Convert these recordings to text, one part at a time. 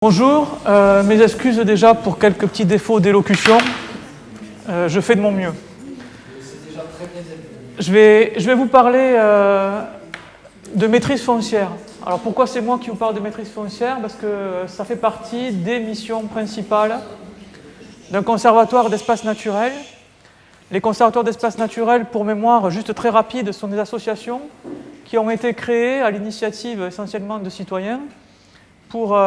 Bonjour, mes excuses déjà pour quelques petits défauts d'élocution. Je fais de mon mieux. Je vais vous parler de maîtrise foncière. Alors pourquoi c'est moi qui vous parle de maîtrise foncière? Parce que ça fait partie des missions principales d'un conservatoire d'espaces naturels. Les conservatoires d'espaces naturels, pour mémoire, juste très rapide, sont des associations qui ont été créées à l'initiative essentiellement de citoyens pour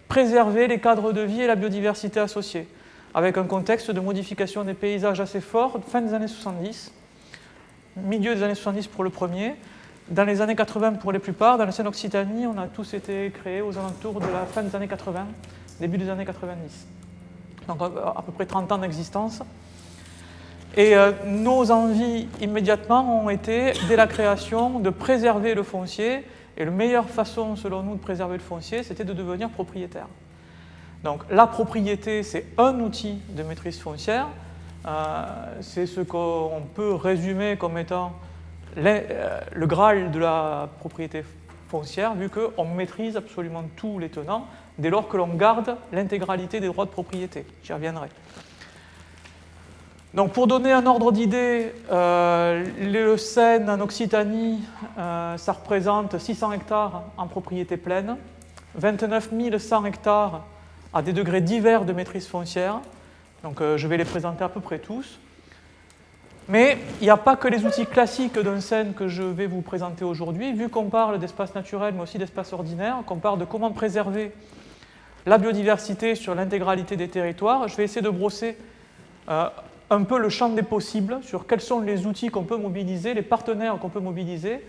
préserver les cadres de vie et la biodiversité associée, avec un contexte de modification des paysages assez fort, fin des années 70, milieu des années 70 pour le premier, dans les années 80 pour les plupart. Dans la Seine-Occitanie, on a tous été créés aux alentours de la fin des années 80, début des années 90. Donc à peu près 30 ans d'existence. Et nos envies immédiatement ont été, dès la création, de préserver le foncier. Et la meilleure façon, selon nous, de préserver le foncier, c'était de devenir propriétaire. Donc la propriété, c'est un outil de maîtrise foncière. C'est ce qu'on peut résumer comme étant le Graal de la propriété foncière, vu qu'on maîtrise absolument tous les tenants, dès lors que l'on garde l'intégralité des droits de propriété. J'y reviendrai. Donc pour donner un ordre d'idée, le Seine en Occitanie, ça représente 600 hectares en propriété pleine, 29 100 hectares à des degrés divers de maîtrise foncière. Donc je vais les présenter à peu près tous. Mais il n'y a pas que les outils classiques d'un Seine que je vais vous présenter aujourd'hui. Vu qu'on parle d'espace naturel, mais aussi d'espace ordinaire, qu'on parle de comment préserver la biodiversité sur l'intégralité des territoires, je vais essayer de brosser un peu le champ des possibles sur quels sont les outils qu'on peut mobiliser, les partenaires qu'on peut mobiliser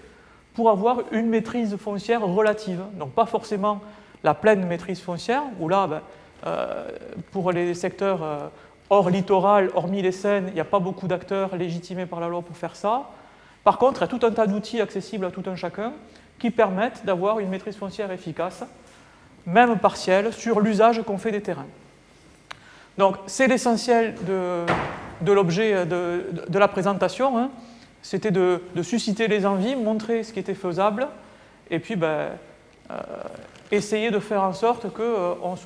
pour avoir une maîtrise foncière relative. Donc pas forcément la pleine maîtrise foncière, où là, pour les secteurs hors littoral, hormis les Seines, il n'y a pas beaucoup d'acteurs légitimés par la loi pour faire ça. Par contre, il y a tout un tas d'outils accessibles à tout un chacun qui permettent d'avoir une maîtrise foncière efficace, même partielle, sur l'usage qu'on fait des terrains. Donc c'est l'essentiel de l'objet de la présentation, hein. C'était de susciter les envies, montrer ce qui était faisable, et puis essayer de faire en sorte qu'on ne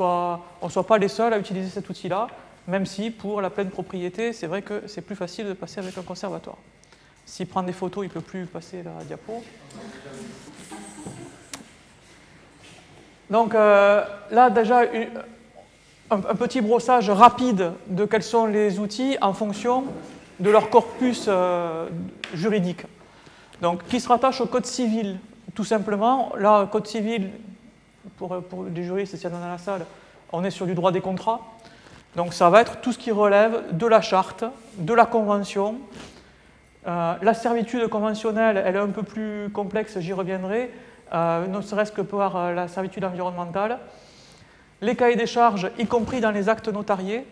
soit pas les seuls à utiliser cet outil-là, même si pour la pleine propriété, c'est vrai que c'est plus facile de passer avec un conservatoire. S'il prend des photos, il ne peut plus passer la diapo. Donc là déjà, un petit brossage rapide de quels sont les outils en fonction de leur corpus juridique. Donc, qui se rattache au Code civil, tout simplement. Là, Code civil, pour les juristes, s'il y en a dans la salle, on est sur du droit des contrats. Donc, ça va être tout ce qui relève de la charte, de la convention. La servitude conventionnelle, elle est un peu plus complexe, j'y reviendrai, ne serait-ce que par la servitude environnementale. Les cahiers des charges, y compris dans les actes notariés,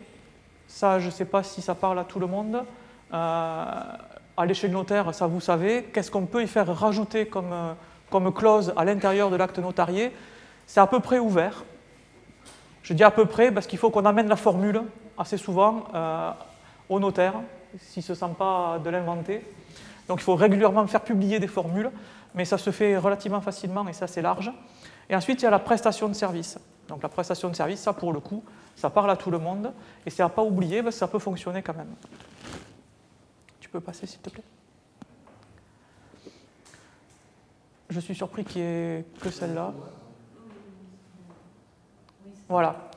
ça je ne sais pas si ça parle à tout le monde, à l'échelle notaire, ça vous savez, qu'est-ce qu'on peut y faire rajouter comme clause à l'intérieur de l'acte notarié? C'est à peu près ouvert. Je dis à peu près parce qu'il faut qu'on amène la formule assez souvent au notaire, s'il ne se sent pas de l'inventer. Donc il faut régulièrement faire publier des formules, mais ça se fait relativement facilement et c'est assez large. Et ensuite, il y a la prestation de service. Donc la prestation de service, ça pour le coup, ça parle à tout le monde, et c'est à ne pas oublier, parce que ça peut fonctionner quand même. Tu peux passer s'il te plaît? Je suis surpris qu'il n'y ait que celle-là. Voilà.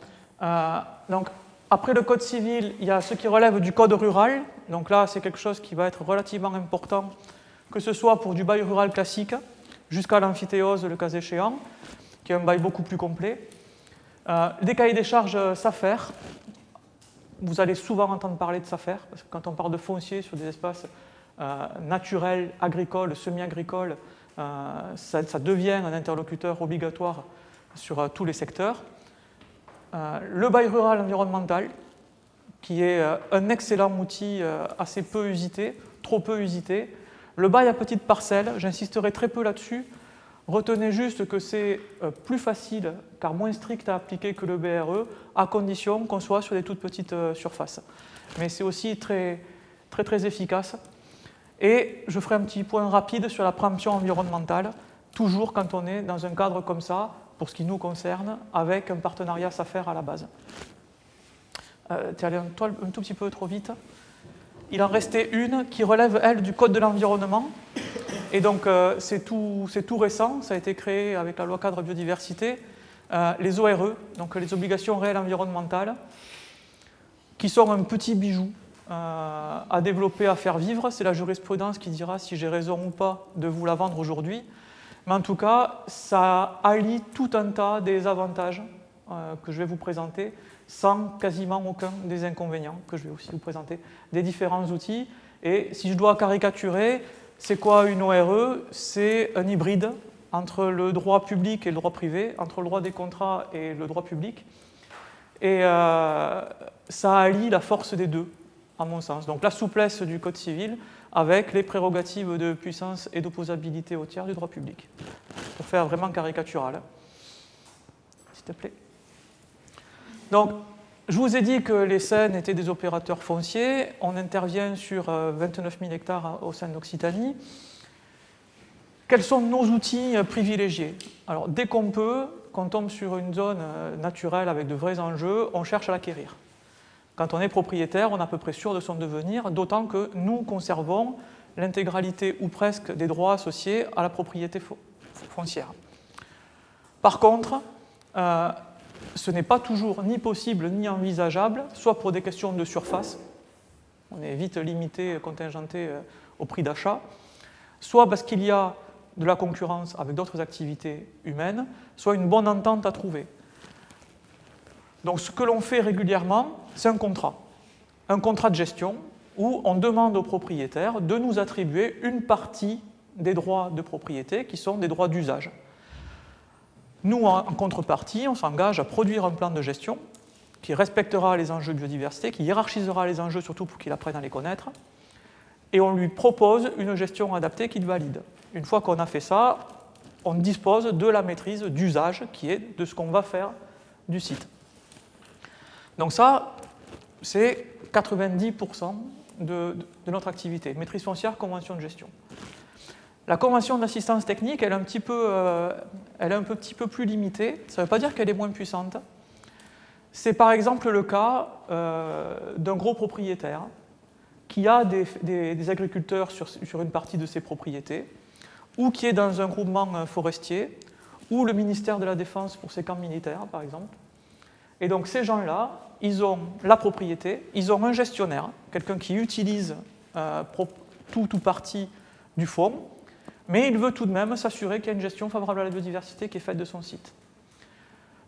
Donc après le code civil, il y a ce qui relève du code rural. Donc là, c'est quelque chose qui va être relativement important, que ce soit pour du bail rural classique, jusqu'à l'amphithéose, le cas échéant, qui est un bail beaucoup plus complet. Des cahiers des charges SAFER, vous allez souvent entendre parler de SAFER, parce que quand on parle de foncier sur des espaces naturels, agricoles, semi-agricoles, ça devient un interlocuteur obligatoire sur tous les secteurs. Le bail rural environnemental, qui est un excellent outil assez peu usité, trop peu usité. Le bail à petite parcelle, j'insisterai très peu là-dessus. Retenez juste que c'est plus facile, car moins strict à appliquer que le BRE, à condition qu'on soit sur des toutes petites surfaces. Mais c'est aussi très, très, très efficace. Et je ferai un petit point rapide sur la préemption environnementale, toujours quand on est dans un cadre comme ça, pour ce qui nous concerne, avec un partenariat SAFER à la base. Tu es allé un tout petit peu trop vite. Il en restait une qui relève, elle, du Code de l'environnement. Et donc, c'est tout récent. Ça a été créé avec la loi cadre biodiversité. Les ORE, donc les obligations réelles environnementales, qui sont un petit bijou à développer, à faire vivre. C'est la jurisprudence qui dira si j'ai raison ou pas de vous la vendre aujourd'hui. Mais en tout cas, ça allie tout un tas des avantages que je vais vous présenter, sans quasiment aucun des inconvénients que je vais aussi vous présenter, des différents outils. Et si je dois caricaturer, c'est quoi une ORE? C'est un hybride entre le droit public et le droit privé, entre le droit des contrats et le droit public. Et ça allie la force des deux, à mon sens. Donc la souplesse du Code civil avec les prérogatives de puissance et d'opposabilité au tiers du droit public. Pour faire vraiment caricatural. S'il te plaît. Donc, je vous ai dit que les SEN étaient des opérateurs fonciers. On intervient sur 29 000 hectares au sein de l'Occitanie. Quels sont nos outils privilégiés? Alors, dès qu'on peut, quand on tombe sur une zone naturelle avec de vrais enjeux, on cherche à l'acquérir. Quand on est propriétaire, on est à peu près sûr de son devenir, d'autant que nous conservons l'intégralité ou presque des droits associés à la propriété foncière. Par contre, ce n'est pas toujours ni possible ni envisageable, soit pour des questions de surface, on est vite limité, contingenté au prix d'achat, soit parce qu'il y a de la concurrence avec d'autres activités humaines, soit une bonne entente à trouver. Donc ce que l'on fait régulièrement, c'est un contrat de gestion, où on demande aux propriétaires de nous attribuer une partie des droits de propriété qui sont des droits d'usage. Nous, en contrepartie, on s'engage à produire un plan de gestion qui respectera les enjeux de biodiversité, qui hiérarchisera les enjeux surtout pour qu'il apprenne à les connaître, et on lui propose une gestion adaptée qu'il valide. Une fois qu'on a fait ça, on dispose de la maîtrise d'usage qui est de ce qu'on va faire du site. Donc ça, c'est 90% de notre activité. Maîtrise foncière, convention de gestion. La convention d'assistance technique, elle est un petit peu plus limitée. Ça ne veut pas dire qu'elle est moins puissante. C'est par exemple le cas d'un gros propriétaire qui a des agriculteurs sur une partie de ses propriétés, ou qui est dans un groupement forestier, ou le ministère de la Défense pour ses camps militaires, par exemple. Et donc ces gens-là, ils ont la propriété, ils ont un gestionnaire, quelqu'un qui utilise tout ou partie du fonds, mais il veut tout de même s'assurer qu'il y a une gestion favorable à la biodiversité qui est faite de son site.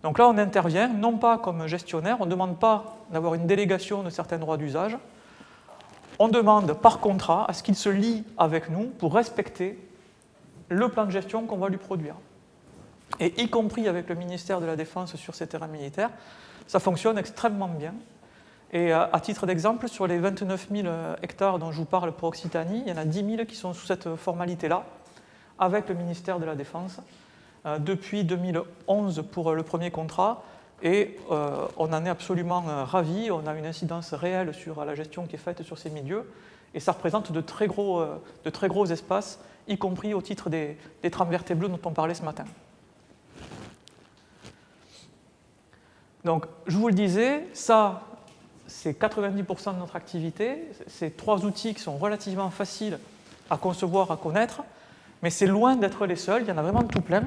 Donc là, on intervient, non pas comme gestionnaire, on ne demande pas d'avoir une délégation de certains droits d'usage, on demande par contrat à ce qu'il se lie avec nous pour respecter le plan de gestion qu'on va lui produire. Et y compris avec le ministère de la Défense sur ces terrains militaires, ça fonctionne extrêmement bien. Et à titre d'exemple, sur les 29 000 hectares dont je vous parle pour Occitanie, il y en a 10 000 qui sont sous cette formalité-là, avec le ministère de la Défense, depuis 2011 pour le premier contrat, et on en est absolument ravis. On a une incidence réelle sur la gestion qui est faite sur ces milieux, et ça représente de très gros espaces, y compris au titre des trames vertes et bleues dont on parlait ce matin. Donc, je vous le disais, ça, c'est 90% de notre activité. C'est 3 outils qui sont relativement faciles à concevoir, à connaître, mais c'est loin d'être les seuls, il y en a vraiment tout plein,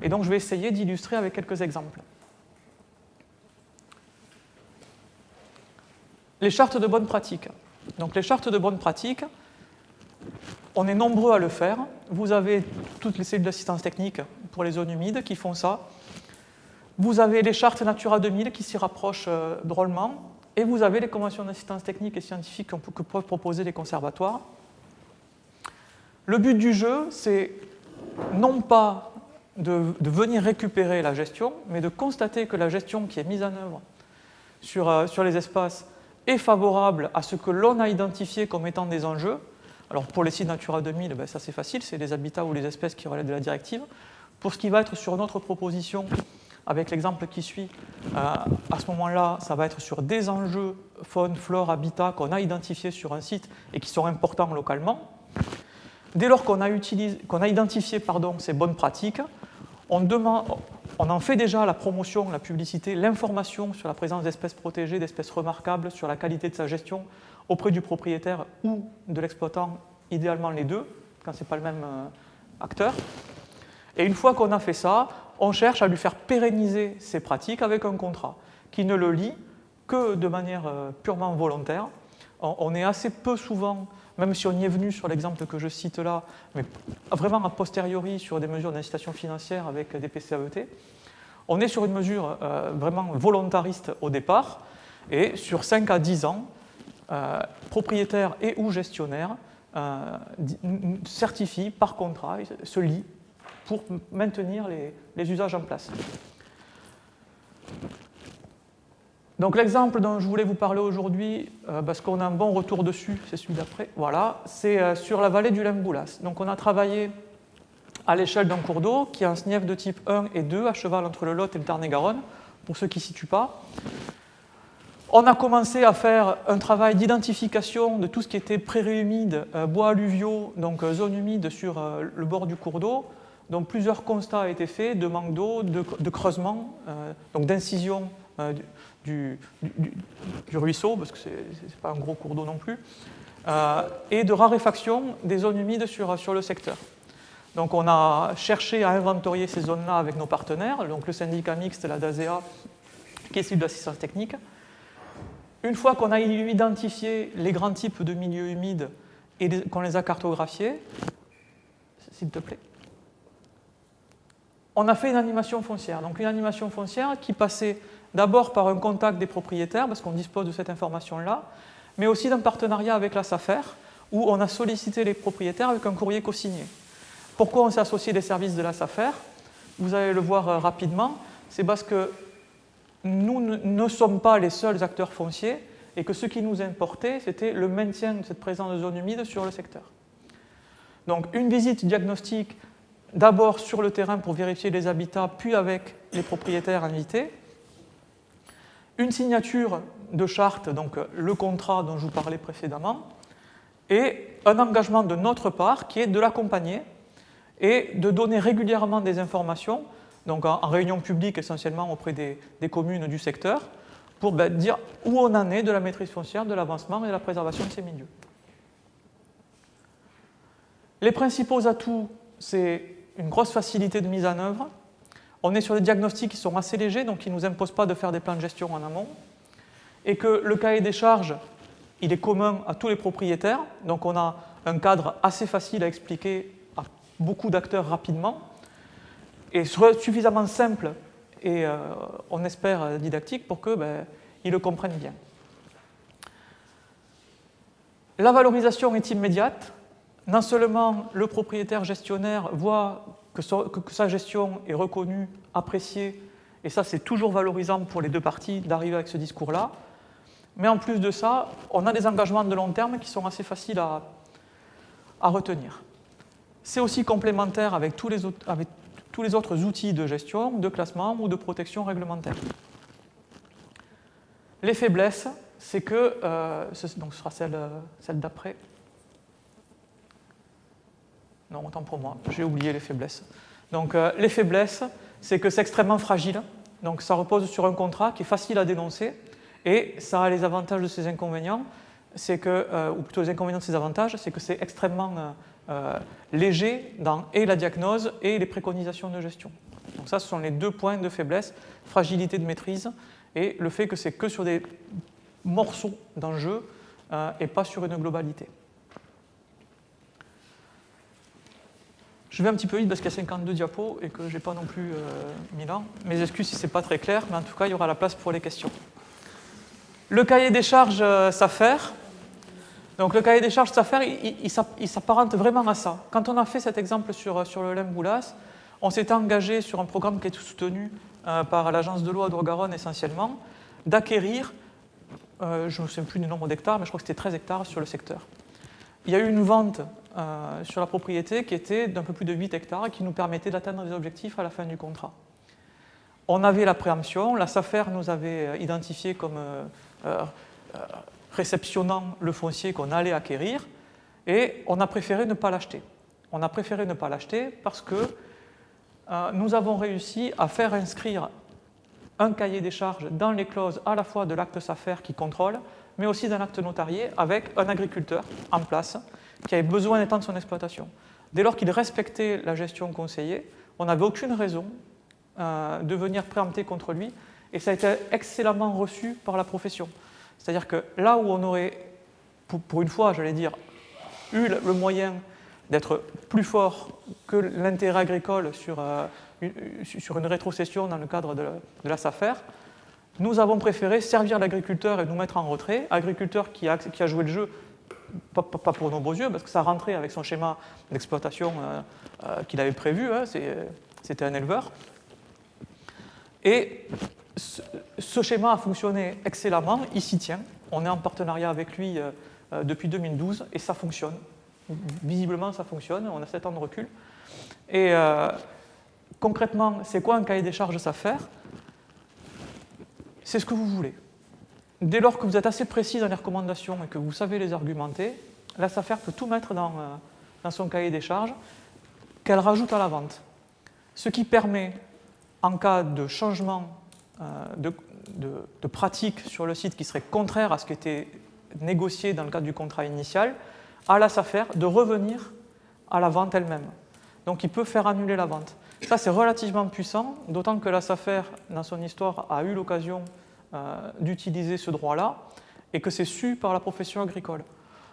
et donc je vais essayer d'illustrer avec quelques exemples. Les chartes de bonne pratique. Donc les chartes de bonne pratique, on est nombreux à le faire. Vous avez toutes les cellules d'assistance technique pour les zones humides qui font ça. Vous avez les chartes Natura 2000 qui s'y rapprochent drôlement, et vous avez les conventions d'assistance technique et scientifique que peuvent proposer les conservatoires. Le but du jeu, c'est non pas de venir récupérer la gestion, mais de constater que la gestion qui est mise en œuvre sur les espaces est favorable à ce que l'on a identifié comme étant des enjeux. Alors pour les sites Natura 2000, ça c'est facile, c'est les habitats ou les espèces qui relèvent de la directive. Pour ce qui va être sur notre proposition, avec l'exemple qui suit, à ce moment-là, ça va être sur des enjeux faune, flore, habitat qu'on a identifiés sur un site et qui sont importants localement. Dès lors qu'on a identifié ces bonnes pratiques, on on en fait déjà la promotion, la publicité, l'information sur la présence d'espèces protégées, d'espèces remarquables, sur la qualité de sa gestion auprès du propriétaire ou de l'exploitant, idéalement les deux, quand ce n'est pas le même acteur. Et une fois qu'on a fait ça, on cherche à lui faire pérenniser ces pratiques avec un contrat qui ne le lie que de manière purement volontaire. On est assez peu souvent, même si on y est venu sur l'exemple que je cite là, mais vraiment a posteriori sur des mesures d'incitation financière avec des PCAET, on est sur une mesure vraiment volontariste au départ, et sur 5 à 10 ans, propriétaires et ou gestionnaires certifient par contrat, se lient pour maintenir les usages en place. Donc l'exemple dont je voulais vous parler aujourd'hui, parce qu'on a un bon retour dessus, c'est celui d'après, voilà, c'est sur la vallée du Lemboulas. Donc on a travaillé à l'échelle d'un cours d'eau qui a un SNIEF de type 1 et 2, à cheval entre le Lot et le Tarn-et-Garonne, pour ceux qui ne situent pas. On a commencé à faire un travail d'identification de tout ce qui était prairies humides, bois alluviaux, donc zones humides sur le bord du cours d'eau. Donc plusieurs constats ont été faits de manque d'eau, de creusement, donc d'incision du ruisseau, parce que ce n'est pas un gros cours d'eau non plus, et de raréfaction des zones humides sur le secteur. Donc on a cherché à inventorier ces zones-là avec nos partenaires, donc le syndicat mixte, la DASEA, qui est celui de l'assistance technique. Une fois qu'on a identifié les grands types de milieux humides et qu'on les a cartographiés, s'il te plaît, on a fait une animation foncière. Donc une animation foncière qui passait d'abord par un contact des propriétaires, parce qu'on dispose de cette information-là, mais aussi d'un partenariat avec la SAFER, où on a sollicité les propriétaires avec un courrier co-signé. Pourquoi on s'est associé des services de la SAFER? Vous allez le voir rapidement. C'est parce que nous ne sommes pas les seuls acteurs fonciers et que ce qui nous importait, c'était le maintien de cette présence de zones humides sur le secteur. Donc une visite diagnostique, d'abord sur le terrain pour vérifier les habitats, puis avec les propriétaires invités. Une signature de charte, donc le contrat dont je vous parlais précédemment, et un engagement de notre part qui est de l'accompagner et de donner régulièrement des informations, donc en réunion publique essentiellement auprès des communes du secteur, pour dire où on en est de la maîtrise foncière, de l'avancement et de la préservation de ces milieux. Les principaux atouts, c'est une grosse facilité de mise en œuvre. On est sur des diagnostics qui sont assez légers, donc qui ne nous imposent pas de faire des plans de gestion en amont, et que le cahier des charges, il est commun à tous les propriétaires, donc on a un cadre assez facile à expliquer à beaucoup d'acteurs rapidement, et suffisamment simple et on espère didactique pour qu'ils le comprennent bien. La valorisation est immédiate. Non seulement le propriétaire gestionnaire voit que sa gestion est reconnue, appréciée, et ça c'est toujours valorisant pour les deux parties d'arriver avec ce discours-là, mais en plus de ça, on a des engagements de long terme qui sont assez faciles à retenir. C'est aussi complémentaire avec tous les autres outils de gestion, de classement ou de protection réglementaire. Les faiblesses, c'est que, donc ce sera celle d'après. Non, autant pour moi, j'ai oublié les faiblesses. Donc les faiblesses, c'est que c'est extrêmement fragile, donc ça repose sur un contrat qui est facile à dénoncer, et ça a les avantages de ses inconvénients, c'est que, ou plutôt les inconvénients de ses avantages, c'est que c'est extrêmement léger dans et la diagnose et les préconisations de gestion. Donc ça, ce sont les deux points de faiblesse, fragilité de maîtrise, et le fait que c'est que sur des morceaux d'enjeux et pas sur une globalité. Je vais un petit peu vite parce qu'il y a 52 diapos et que je n'ai pas non plus 1000 ans. Mes excuses si ce n'est pas très clair, mais en tout cas, il y aura la place pour les questions. Le cahier des charges SAFER. Donc le cahier des charges SAFER, il s'apparente vraiment à ça. Quand on a fait cet exemple sur le Lemboulas, on s'était engagé sur un programme qui est soutenu par l'agence de l'eau à Dour-Garonne essentiellement, d'acquérir, je ne me souviens plus du nombre d'hectares, mais je crois que c'était 13 hectares sur le secteur. Il y a eu une vente sur la propriété qui était d'un peu plus de 8 hectares et qui nous permettait d'atteindre les objectifs à la fin du contrat. On avait la préemption, la SAFER nous avait identifié comme réceptionnant le foncier qu'on allait acquérir et on a préféré ne pas l'acheter. On a préféré ne pas l'acheter parce que nous avons réussi à faire inscrire un cahier des charges dans les clauses à la fois de l'acte SAFER qui contrôle, mais aussi d'un acte notarié avec un agriculteur en place qui avait besoin d'étendre son exploitation. Dès lors qu'il respectait la gestion conseillée, on n'avait aucune raison de venir préempter contre lui, et ça a été excellemment reçu par la profession. C'est-à-dire que là où on aurait, pour une fois, j'allais dire, eu le moyen d'être plus fort que l'intérêt agricole sur une rétrocession dans le cadre de la SAFER, nous avons préféré servir l'agriculteur et nous mettre en retrait. Agriculteur qui a joué le jeu, pas pour nos beaux yeux, parce que ça rentrait avec son schéma d'exploitation qu'il avait prévu, hein, c'était un éleveur. Et ce schéma a fonctionné excellemment, il s'y tient. On est en partenariat avec lui depuis 2012 et ça fonctionne. Visiblement, ça fonctionne, on a 7 ans de recul. Et concrètement, c'est quoi un cahier des charges SAFER ? C'est ce que vous voulez. Dès lors que vous êtes assez précis dans les recommandations et que vous savez les argumenter, la SAFER peut tout mettre dans son cahier des charges qu'elle rajoute à la vente. Ce qui permet, en cas de changement de pratique sur le site qui serait contraire à ce qui était négocié dans le cadre du contrat initial, à la SAFER de revenir à la vente elle-même. Donc il peut faire annuler la vente. Ça, c'est relativement puissant, d'autant que la SAFER, dans son histoire, a eu l'occasion d'utiliser ce droit-là et que c'est su par la profession agricole.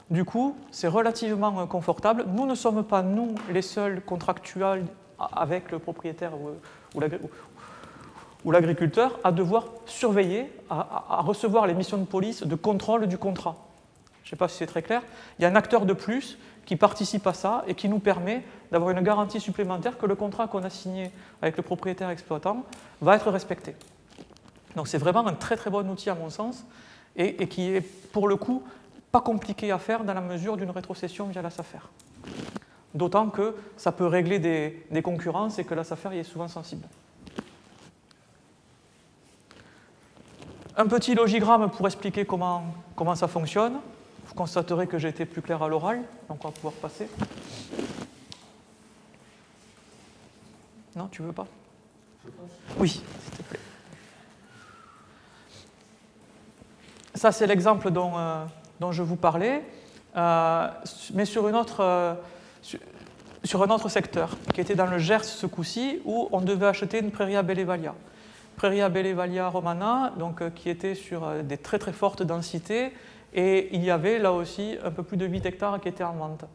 Du coup, c'est relativement confortable. Nous ne sommes pas, nous, les seuls contractuels avec le propriétaire ou l'agriculteur à devoir surveiller, à recevoir les missions de police de contrôle du contrat. Je ne sais pas si c'est très clair. Il y a un acteur de plus qui participe à ça et qui nous permet d'avoir une garantie supplémentaire que le contrat qu'on a signé avec le propriétaire exploitant va être respecté. Donc c'est vraiment un très très bon outil à mon sens et qui est pour le coup pas compliqué à faire dans la mesure d'une rétrocession via la SAFER. D'autant que ça peut régler des concurrences et que la SAFER y est souvent sensible. Un petit logigramme pour expliquer comment ça fonctionne. Vous constaterez que j'ai été plus clair à l'oral, donc on va pouvoir passer. Non, tu veux pas ? Oui, s'il te plaît. Ça, c'est l'exemple dont je vous parlais, mais sur un autre secteur, qui était dans le Gers ce coup-ci, où on devait acheter une prairie à Bellevalia. Prairie à Bellevalia romana, donc, qui était sur des très très fortes densités, et il y avait là aussi un peu plus de 8 hectares qui étaient en vente.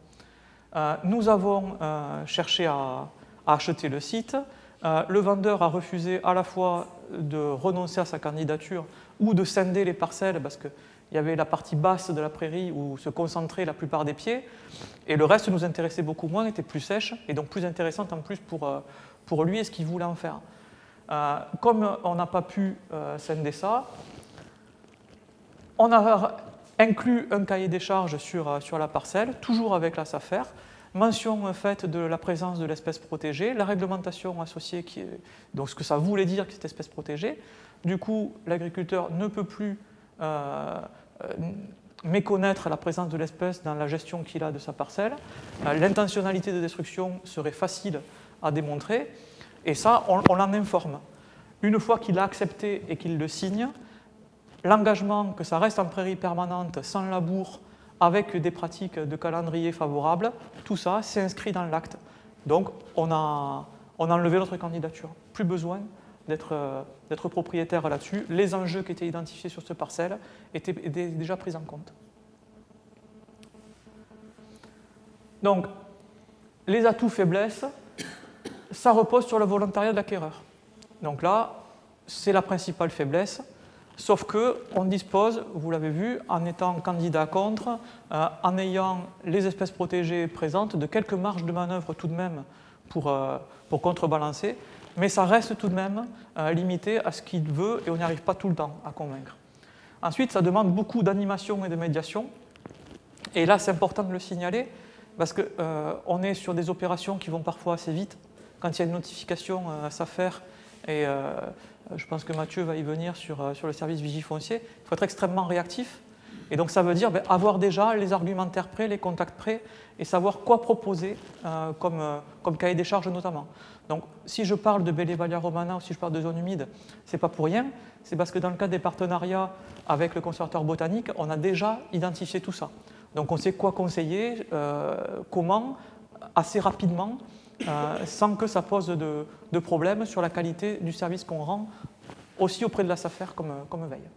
Nous avons cherché à acheter le site. Le vendeur a refusé à la fois de renoncer à sa candidature ou de scinder les parcelles parce qu'il y avait la partie basse de la prairie où se concentraient la plupart des pieds et le reste nous intéressait beaucoup moins, était plus sèche et donc plus intéressante en plus pour lui et ce qu'il voulait en faire. Comme on n'a pas pu scinder ça, on a inclus un cahier des charges sur la parcelle, toujours avec la SAFER, mention faite de la présence de l'espèce protégée, la réglementation associée, donc ce que ça voulait dire que cette espèce protégée. Du coup, l'agriculteur ne peut plus méconnaître la présence de l'espèce dans la gestion qu'il a de sa parcelle. L'intentionnalité de destruction serait facile à démontrer, et ça, on l'en informe. Une fois qu'il a accepté et qu'il le signe, l'engagement que ça reste en prairie permanente, sans labour, avec des pratiques de calendrier favorables, tout ça, c'est inscrit dans l'acte. Donc, on a enlevé notre candidature. Plus besoin d'être propriétaire là-dessus. Les enjeux qui étaient identifiés sur cette parcelle étaient déjà pris en compte. Donc, les atouts faiblesses, ça repose sur le volontariat de l'acquéreur. Donc là, c'est la principale faiblesse. Sauf qu'on dispose, vous l'avez vu, en étant candidat contre, en ayant les espèces protégées présentes, de quelques marges de manœuvre tout de même pour contrebalancer, mais ça reste tout de même limité à ce qu'il veut et on n'y arrive pas tout le temps à convaincre. Ensuite, ça demande beaucoup d'animation et de médiation, et là c'est important de le signaler, parce qu'on est sur des opérations qui vont parfois assez vite. Quand il y a une notification SAFER, et je pense que Mathieu va y venir sur le service Vigie foncier, il faut être extrêmement réactif. Et donc ça veut dire avoir déjà les argumentaires prêts, les contacts prêts, et savoir quoi proposer comme cahier des charges notamment. Donc si je parle de Belle Valia Romana ou si je parle de zone humide, ce n'est pas pour rien, c'est parce que dans le cadre des partenariats avec le conservatoire botanique, on a déjà identifié tout ça. Donc on sait quoi conseiller, comment, assez rapidement, sans que ça pose de problème sur la qualité du service qu'on rend, aussi auprès de la SAFER comme veille.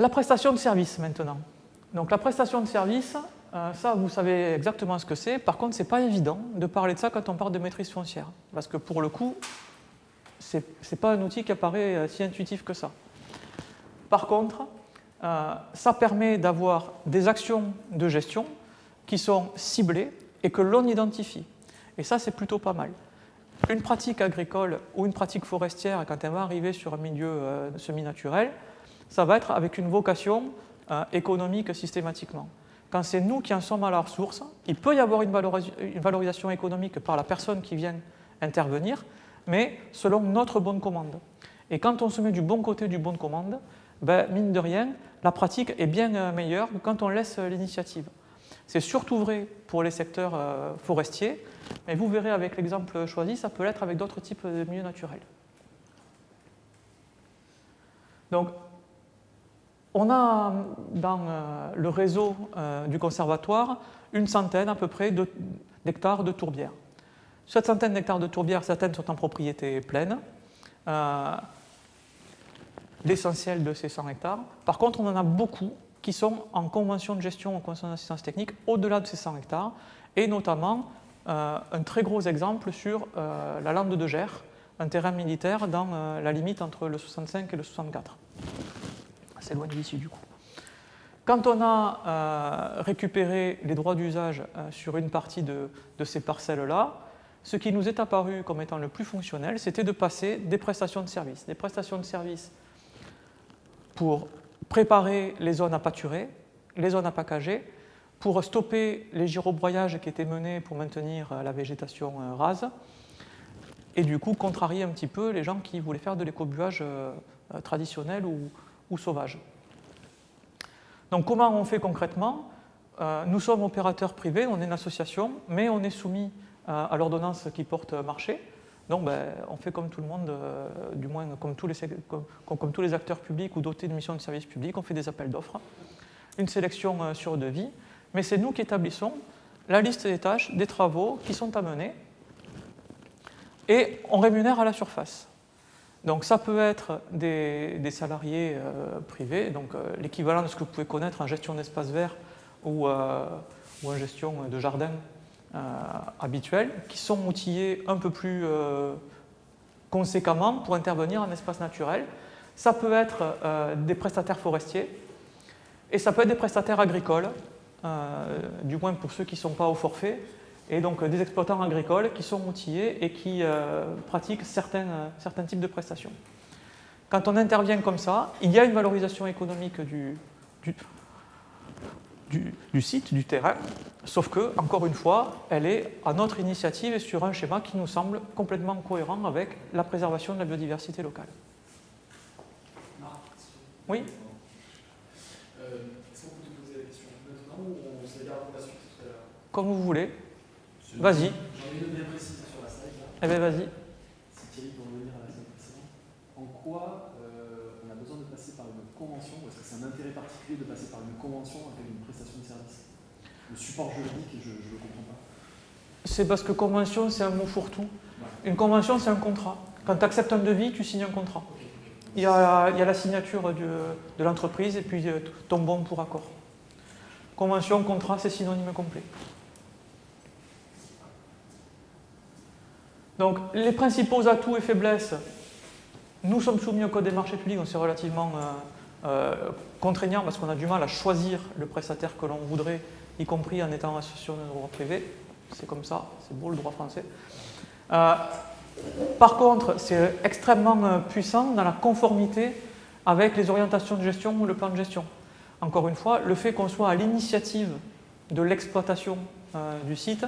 La prestation de service maintenant. Donc la prestation de service, ça vous savez exactement ce que c'est. Par contre, ce n'est pas évident de parler de ça quand on parle de maîtrise foncière. Parce que pour le coup, ce n'est pas un outil qui apparaît si intuitif que ça. Par contre, ça permet d'avoir des actions de gestion qui sont ciblées et que l'on identifie. Et ça, c'est plutôt pas mal. Une pratique agricole ou une pratique forestière, quand elle va arriver sur un milieu semi-naturel, ça va être avec une vocation économique systématiquement. Quand c'est nous qui en sommes à la ressource, il peut y avoir une valorisation économique par la personne qui vient intervenir, mais selon notre bonne commande. Et quand on se met du bon côté du bon de commande, mine de rien, la pratique est bien meilleure que quand on laisse l'initiative. C'est surtout vrai pour les secteurs forestiers, mais vous verrez avec l'exemple choisi, ça peut l'être avec d'autres types de milieux naturels. Donc, on a dans le réseau du conservatoire une centaine à peu près d'hectares de tourbières. Cette centaine d'hectares de tourbières, certaines sont en propriété pleine, l'essentiel de ces 100 hectares. Par contre, on en a beaucoup qui sont en convention de gestion en convention d'assistance technique au-delà de ces 100 hectares, et notamment un très gros exemple sur la lande de Gers, un terrain militaire dans la limite entre le 65 et le 64. C'est loin d'ici du coup. Quand on a récupéré les droits d'usage sur une partie de ces parcelles-là, ce qui nous est apparu comme étant le plus fonctionnel, c'était de passer des prestations de services. Des prestations de services pour préparer les zones à pâturer, les zones à packager, pour stopper les gyrobroyages qui étaient menés pour maintenir la végétation rase, et du coup contrarier un petit peu les gens qui voulaient faire de l'écobuage traditionnel ou sauvage. Donc comment on fait concrètement ? Nous sommes opérateurs privés, on est une association, mais on est soumis à l'ordonnance qui porte marché. Donc on fait comme tout le monde, du moins comme tous les acteurs publics ou dotés de missions de service public, on fait des appels d'offres, une sélection sur devis, mais c'est nous qui établissons la liste des tâches, des travaux qui sont à mener, et on rémunère à la surface. Donc ça peut être des salariés privés, donc l'équivalent de ce que vous pouvez connaître en gestion d'espaces verts ou en gestion de jardin habituels, qui sont outillés un peu plus conséquemment pour intervenir en espace naturel. Ça peut être des prestataires forestiers et ça peut être des prestataires agricoles, du moins pour ceux qui ne sont pas au forfait, et donc des exploitants agricoles qui sont outillés et qui pratiquent certains types de prestations. Quand on intervient comme ça, il y a une valorisation économique du site, du terrain, sauf que, encore une fois, elle est à notre initiative et sur un schéma qui nous semble complètement cohérent avec la préservation de la biodiversité locale. Oui ? Est-ce qu'on peut te poser la question maintenant ou on se la garde pour la suite tout à l'heure ? Comme vous voulez. Vas-y. J'en ai une bien précise sur la slide. Là. Eh bien, vas-y. C'est Thierry pour revenir à la slide précédente. En quoi on a besoin de passer par une convention, ou est-ce que c'est un intérêt particulier de passer par une convention avec une prestation de service ? Le support juridique, je ne le comprends pas. C'est parce que convention, c'est un mot fourre-tout. Une convention, c'est un contrat. Quand tu acceptes un devis, tu signes un contrat. Il y a la signature de l'entreprise et puis ton bon pour accord. Convention, contrat, c'est synonyme complet. Donc, les principaux atouts et faiblesses, nous sommes soumis au Code des marchés publics, donc c'est relativement contraignant parce qu'on a du mal à choisir le prestataire que l'on voudrait, y compris en étant associé de droit privé. C'est comme ça, c'est beau le droit français. Par contre, c'est extrêmement puissant dans la conformité avec les orientations de gestion ou le plan de gestion. Encore une fois, le fait qu'on soit à l'initiative de l'exploitation du site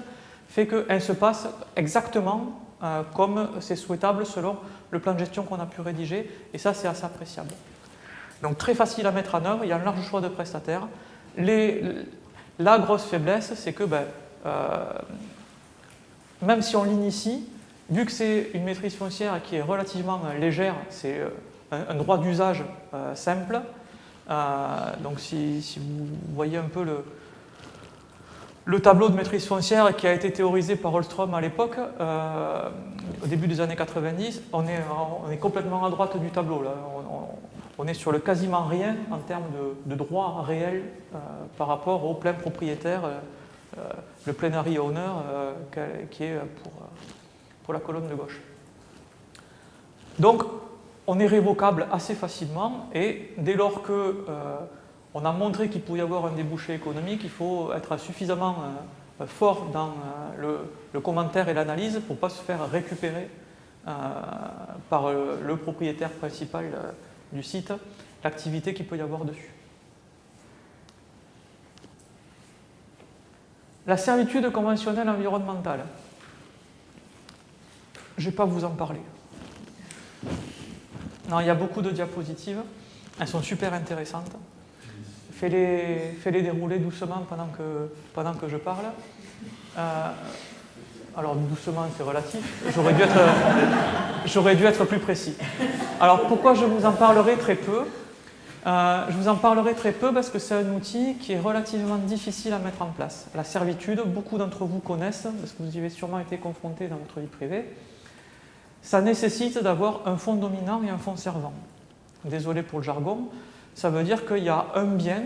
fait qu'elle se passe exactement comme c'est souhaitable selon le plan de gestion qu'on a pu rédiger, et ça c'est assez appréciable. Donc très facile à mettre en œuvre, il y a un large choix de prestataires. La grosse faiblesse, c'est que même si on l'initie, vu que c'est une maîtrise foncière qui est relativement légère, c'est un droit d'usage simple. Donc si vous voyez un peu le tableau de maîtrise foncière qui a été théorisé par Holstrom à l'époque, au début des années 90, on est complètement à droite du tableau. Là. On est sur le quasiment rien en termes de droit réel par rapport au plein propriétaire, le plenary owner, qui est pour la colonne de gauche. Donc, on est révocable assez facilement, et dès lors qu'on a montré qu'il pouvait y avoir un débouché économique, il faut être suffisamment fort dans le commentaire et l'analyse pour ne pas se faire récupérer par le propriétaire principal du site, l'activité qu'il peut y avoir dessus. La servitude conventionnelle environnementale. Je ne vais pas vous en parler. Non, il y a beaucoup de diapositives. Elles sont super intéressantes. Fais-les dérouler doucement pendant que je parle. Alors, doucement, c'est relatif. J'aurais dû être plus précis. Alors, pourquoi je vous en parlerai très peu ? Je vous en parlerai très peu parce que c'est un outil qui est relativement difficile à mettre en place. La servitude, beaucoup d'entre vous connaissent, parce que vous y avez sûrement été confrontés dans votre vie privée. Ça nécessite d'avoir un fonds dominant et un fonds servant. Désolé pour le jargon, ça veut dire qu'il y a un bien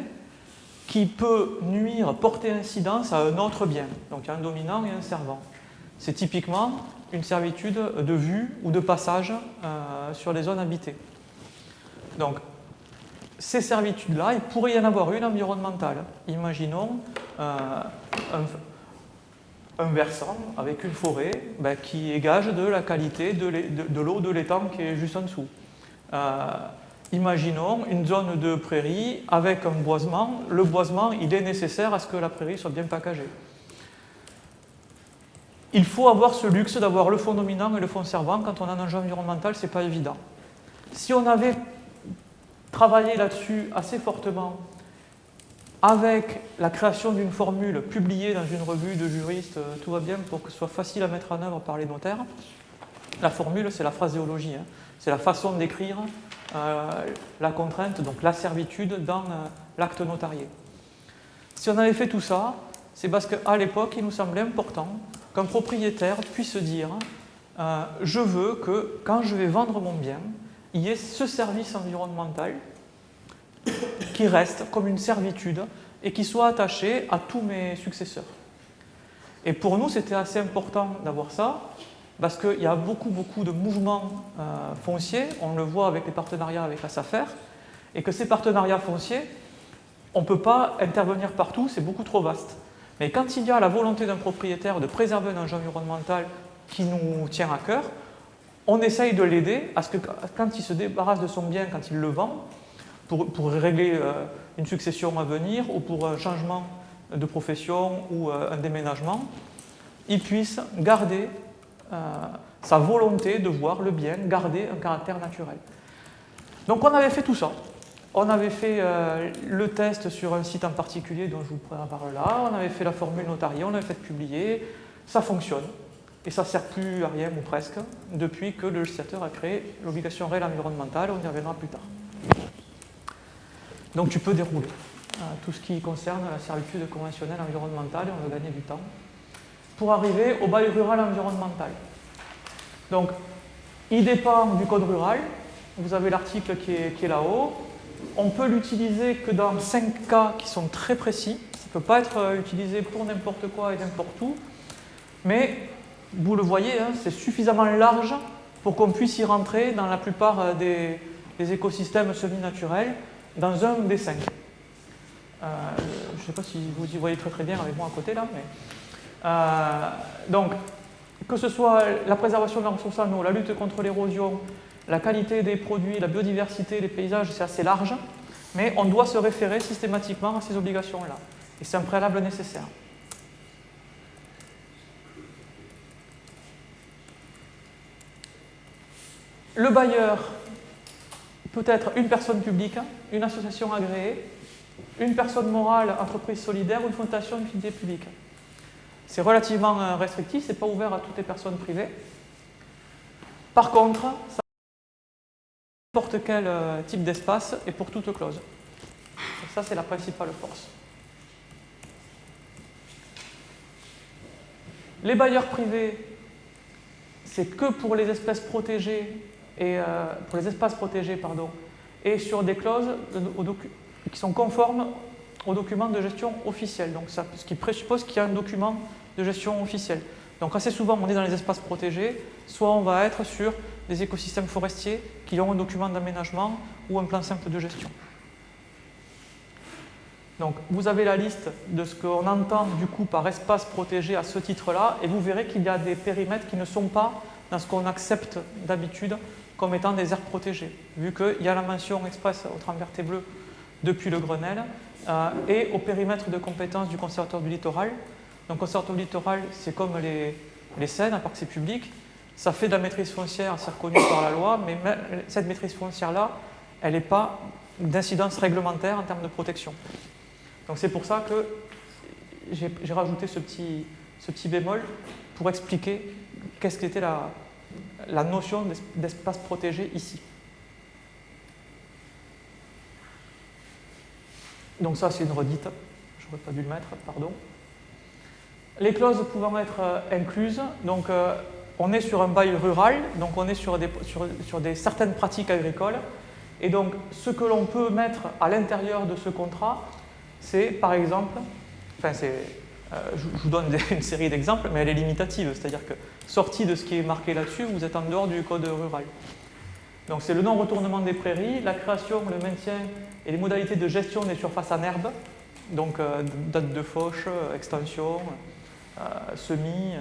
qui peut nuire, porter incidence à un autre bien. Donc il y a un dominant et un servant. C'est typiquement une servitude de vue ou de passage sur les zones habitées. Donc, ces servitudes-là, il pourrait y en avoir une environnementale. Imaginons un versant avec une forêt qui égage de la qualité de l'eau de l'étang qui est juste en dessous. Imaginons une zone de prairie avec un boisement. Le boisement, il est nécessaire à ce que la prairie soit bien packagée. Il faut avoir ce luxe d'avoir le fonds dominant et le fonds servant. Quand on a un enjeu environnemental, ce n'est pas évident. Si on avait travaillé là-dessus assez fortement avec la création d'une formule publiée dans une revue de juristes, tout va bien pour que ce soit facile à mettre en œuvre par les notaires. La formule, c'est la phraséologie, c'est la façon d'écrire la contrainte, donc la servitude dans l'acte notarié. Si on avait fait tout ça, c'est parce qu'à l'époque, il nous semblait important qu'un propriétaire puisse dire je veux que quand je vais vendre mon bien, il y ait ce service environnemental qui reste comme une servitude et qui soit attaché à tous mes successeurs. Et pour nous, c'était assez important d'avoir ça, parce qu'il y a beaucoup de mouvements fonciers, on le voit avec les partenariats avec la SAFER, et que ces partenariats fonciers, on ne peut pas intervenir partout, c'est beaucoup trop vaste. Mais quand il y a la volonté d'un propriétaire de préserver un enjeu environnemental qui nous tient à cœur, on essaye de l'aider à ce que quand il se débarrasse de son bien, quand il le vend, pour régler une succession à venir ou pour un changement de profession ou un déménagement, il puisse garder sa volonté de voir le bien garder un caractère naturel. Donc on avait fait tout ça. On avait fait le test sur un site en particulier dont je vous parle là, on avait fait la formule notariée, on l'avait fait publier, ça fonctionne. Et ça ne sert plus à rien, ou presque, depuis que le législateur a créé l'obligation réelle environnementale, on y reviendra plus tard. Donc tu peux dérouler tout ce qui concerne la servitude conventionnelle environnementale, et on va gagner du temps, pour arriver au bail rural environnemental. Donc, il dépend du code rural, vous avez l'article qui est là-haut. On peut l'utiliser que dans 5 cas qui sont très précis. Ça ne peut pas être utilisé pour n'importe quoi et n'importe où. Mais, vous le voyez, c'est suffisamment large pour qu'on puisse y rentrer dans la plupart des écosystèmes semi-naturels, dans un des 5. Je ne sais pas si vous y voyez très bien avec moi à côté là. Mais, donc, que ce soit la préservation de la ressource en eau, la lutte contre l'érosion, la qualité des produits, la biodiversité, les paysages, c'est assez large, mais on doit se référer systématiquement à ces obligations-là. Et c'est un préalable nécessaire. Le bailleur peut être une personne publique, une association agréée, une personne morale, entreprise solidaire ou une fondation d'utilité publique. C'est relativement restrictif, ce n'est pas ouvert à toutes les personnes privées. Par contre, ça n'importe quel type d'espace et pour toute clause. Et ça, c'est la principale force. Les bailleurs privés, c'est que pour les espèces protégées et pour les espaces protégés, pardon, et sur des clauses qui sont conformes aux documents de gestion officiels. Donc ça, ce qui présuppose qu'il y a un document de gestion officiel. Donc assez souvent, on est dans les espaces protégés, soit on va être sur des écosystèmes forestiers qui ont un document d'aménagement ou un plan simple de gestion. Donc vous avez la liste de ce qu'on entend du coup par espace protégé à ce titre-là, et vous verrez qu'il y a des périmètres qui ne sont pas dans ce qu'on accepte d'habitude comme étant des aires protégées, vu qu'il y a la mention expresse au travers vert et bleu depuis le Grenelle et au périmètre de compétence du Conservatoire du littoral. Donc, le Conservatoire du littoral, c'est comme les Seines, à part que c'est public. Ça fait de la maîtrise foncière, c'est reconnu par la loi, mais cette maîtrise foncière-là, elle n'est pas d'incidence réglementaire en termes de protection. Donc, c'est pour ça que j'ai rajouté ce petit bémol pour expliquer qu'est-ce qu'était la notion d'espace protégé ici. Donc ça, c'est une redite. Je n'aurais pas dû le mettre, pardon. Les clauses pouvant être incluses, donc on est sur un bail rural, donc on est sur certaines pratiques agricoles, et donc ce que l'on peut mettre à l'intérieur de ce contrat, c'est par exemple, je vous donne une série d'exemples, mais elle est limitative, c'est-à-dire que sorti de ce qui est marqué là-dessus, vous êtes en dehors du code rural. Donc c'est le non-retournement des prairies, la création, le maintien et les modalités de gestion des surfaces en herbe, donc date de fauche, extension, semis,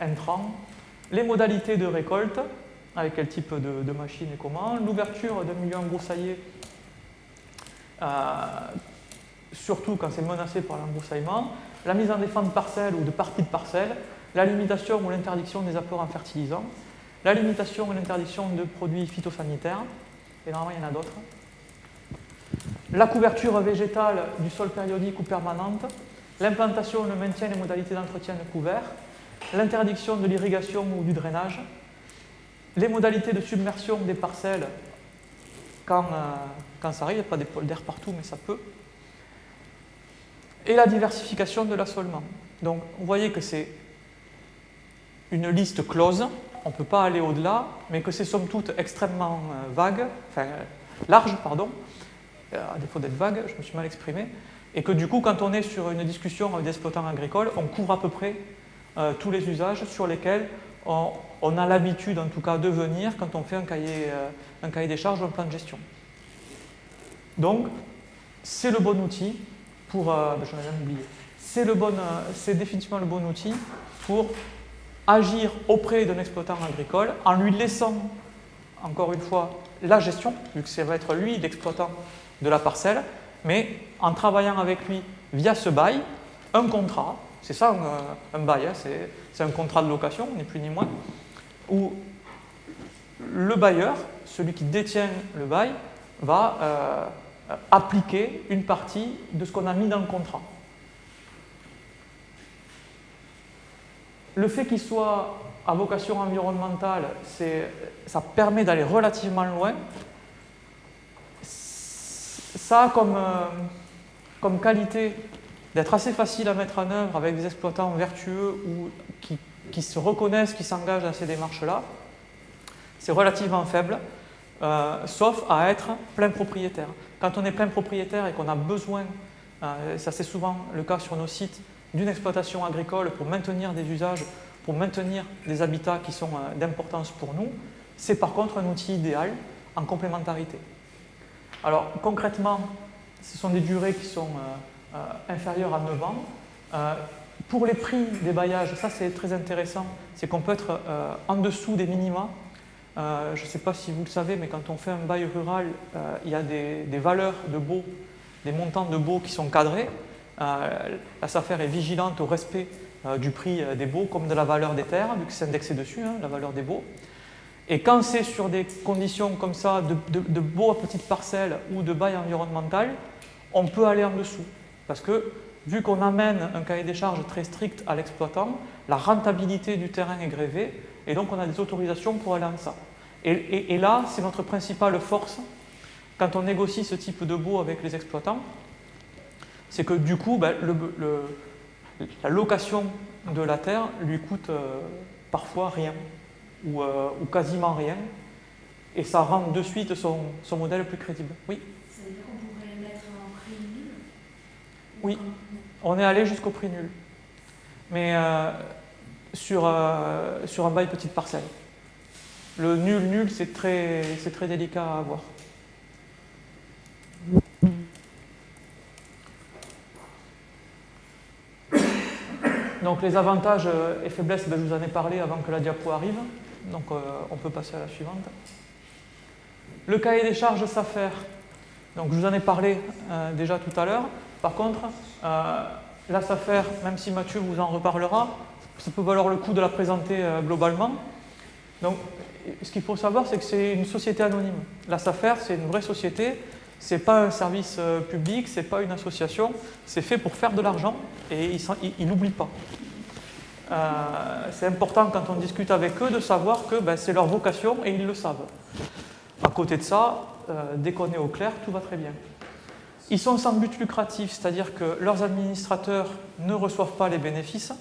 intrants, les modalités de récolte, avec quel type de machine et comment, l'ouverture d'un milieu embroussaillé, surtout quand c'est menacé par l'embroussaillement, la mise en défense de parcelles ou de parties de parcelles, la limitation ou l'interdiction des apports en fertilisants, la limitation et l'interdiction de produits phytosanitaires, et normalement il y en a d'autres, la couverture végétale du sol périodique ou permanente, l'implantation, le maintien et les modalités d'entretien de couverts, l'interdiction de l'irrigation ou du drainage, les modalités de submersion des parcelles quand ça arrive, il n'y a pas des pôles d'air partout, mais ça peut, et la diversification de l'assolement. Donc vous voyez que c'est une liste close, on ne peut pas aller au-delà, mais que c'est somme toute extrêmement large, pardon, à défaut d'être vague, je me suis mal exprimé, et que du coup, quand on est sur une discussion avec des exploitants agricoles, on couvre à peu près tous les usages sur lesquels on a l'habitude, en tout cas, de venir quand on fait un cahier des charges ou un plan de gestion. Donc, c'est le bon outil pour... j'en ai même oublié. C'est définitivement le bon outil pour agir auprès d'un exploitant agricole en lui laissant, encore une fois, la gestion, vu que ça va être lui l'exploitant de la parcelle, mais en travaillant avec lui via ce bail, un contrat, c'est ça un bail, hein, c'est un contrat de location, ni plus ni moins, où le bailleur, celui qui détient le bail, va appliquer une partie de ce qu'on a mis dans le contrat. Le fait qu'il soit à vocation environnementale, ça permet d'aller relativement loin. Ça a comme qualité d'être assez facile à mettre en œuvre avec des exploitants vertueux ou qui se reconnaissent, qui s'engagent dans ces démarches-là. C'est relativement faible, sauf à être plein propriétaire. Quand on est plein propriétaire et qu'on a besoin, ça c'est souvent le cas sur nos sites, d'une exploitation agricole pour maintenir des usages, pour maintenir des habitats qui sont d'importance pour nous, c'est par contre un outil idéal en complémentarité. Alors concrètement, ce sont des durées qui sont inférieures à 9 ans. Pour les prix des baillages, ça c'est très intéressant, c'est qu'on peut être en dessous des minima. Je ne sais pas si vous le savez, mais quand on fait un bail rural, il y a des valeurs de baux, des montants de baux qui sont cadrés. La SAFER est vigilante au respect du prix des baux comme de la valeur des terres, vu que c'est indexé dessus, hein, la valeur des baux. Et quand c'est sur des conditions comme ça, de beaux petites parcelles ou de bail environnemental, on peut aller en dessous. Parce que, vu qu'on amène un cahier des charges très strict à l'exploitant, la rentabilité du terrain est grévée, et donc on a des autorisations pour aller en ça. Et là, c'est notre principale force, quand on négocie ce type de baux avec les exploitants, c'est que du coup, ben, la location de la terre lui coûte parfois rien, ou quasiment rien, et ça rend de suite son modèle plus crédible. Oui? Ça veut dire qu'on pourrait mettre un prix nul? Oui, on est allé jusqu'au prix nul. Mais sur un bail petite parcelle. Le nul, c'est très délicat à avoir. Donc les avantages et faiblesses, ben, je vous en ai parlé avant que la diapo arrive. Donc on peut passer à la suivante. Le cahier des charges SAFER. Donc je vous en ai parlé déjà tout à l'heure. Par contre, la SAFER, même si Mathieu vous en reparlera, ça peut valoir le coup de la présenter globalement. Donc ce qu'il faut savoir, c'est que c'est une société anonyme. La SAFER, c'est une vraie société. C'est pas un service public, c'est pas une association, c'est fait pour faire de l'argent et ils n'oublient pas. C'est important quand on discute avec eux de savoir que ben, c'est leur vocation et ils le savent. À côté de ça, dès qu'on est au clair, tout va très bien. Ils sont sans but lucratif, c'est-à-dire que leurs administrateurs ne reçoivent pas les bénéfices.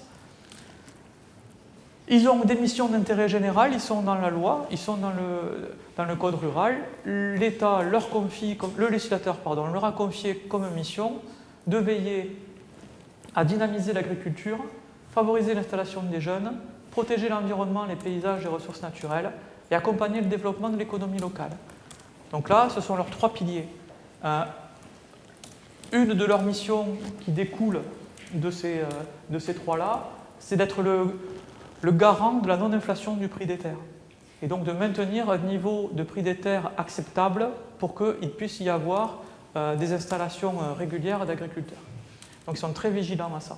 Ils ont des missions d'intérêt général, ils sont dans la loi, ils sont dans le code rural. L'État leur confie, le législateur leur a confié comme mission de veiller à dynamiser l'agriculture, favoriser l'installation des jeunes, protéger l'environnement, les paysages et ressources naturelles et accompagner le développement de l'économie locale. Donc là, ce sont leurs trois piliers. Une de leurs missions qui découle de ces trois-là, c'est d'être le garant de la non-inflation du prix des terres. Et donc de maintenir un niveau de prix des terres acceptable pour qu'il puisse y avoir des installations régulières d'agriculteurs. Donc ils sont très vigilants à ça.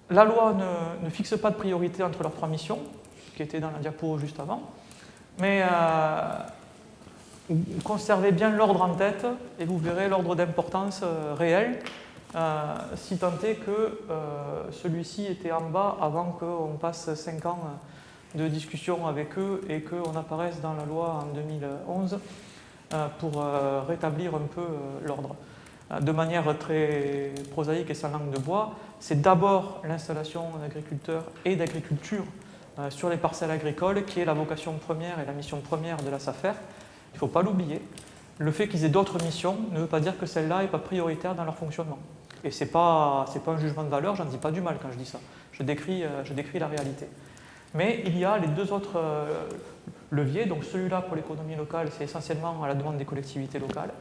La loi ne fixe pas de priorité entre leurs trois missions, qui étaient dans la diapo juste avant, mais conservez bien l'ordre en tête et vous verrez l'ordre d'importance réel, si tant est que celui-ci était en bas avant qu'on passe 5 ans de discussion avec eux et qu'on apparaisse dans la loi en 2011 pour rétablir un peu l'ordre. De manière très prosaïque et sans langue de bois, c'est d'abord l'installation d'agriculteurs et d'agriculture sur les parcelles agricoles qui est la vocation première et la mission première de la SAFER. Il ne faut pas l'oublier. Le fait qu'ils aient d'autres missions ne veut pas dire que celle-là n'est pas prioritaire dans leur fonctionnement. Et ce n'est pas un jugement de valeur, j'en dis pas du mal quand je dis ça. Je décris la réalité. Mais il y a les deux autres leviers. Donc celui-là pour l'économie locale, c'est essentiellement à la demande des collectivités locales.